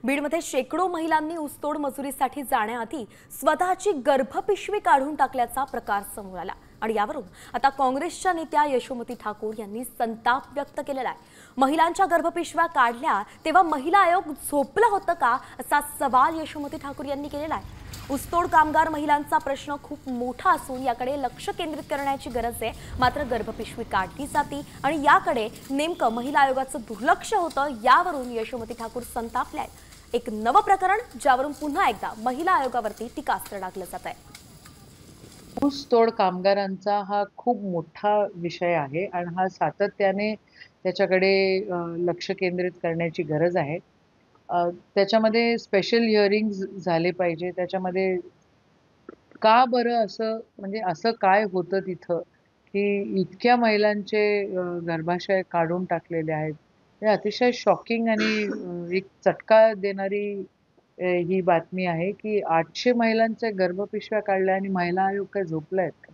बीडमध्ये शेकडो महिलांनी ऊसतोड मजुरीसाठी जाण्याआधी स्वतःची गर्भपिशवी काढून टाकल्याचा प्रकार समोर आला आणि यावरून आता काँग्रेसच्या नेत्या यशोमती ठाकूर यांनी संताप व्यक्त केलेला आहे। महिलांच्या गर्भपिशव्या काढल्या तेव्हा महिला आयोग झोपलं होतं का असा सवाल यशोमती ठाकूर यांनी केलेला आहे। ऊसतोड कामगार महिलांचा प्रश्न खूप मोठा असून याकडे लक्ष केंद्रित करण्याची गरज आहे। मात्र गर्भपिशवी काढली जाती आणि याकडे नेमकं महिला आयोगाचं दुर्लक्ष होतं, यावरून यशोमती ठाकूर संतापल्या आहेत। एक नवं प्रकरण ज्यावरून पुन्हा एकदा महिला आयोगावरती टीकास्त्र डागलं जात आहे। ऊसतोड कामगारांचा हा खूप मोठा विषय आहे आणि हा सातत्याने त्याच्याकडे लक्ष केंद्रित करण्याची गरज आहे। त्याच्यामध्ये स्पेशल हिअरिंग्ज झाले पाहिजे। त्याच्यामध्ये का बरं असं, म्हणजे असं काय होतं तिथं की इतक्या महिलांचे गर्भाशय काढून टाकलेले आहेत। हे अतिशय शॉकिंग आणि एक चटका देणारी ही बातमी आहे की 800 महिलांच्या गर्भपिशव्या काढल्या आणि महिला आयोग काय झोपलाय का?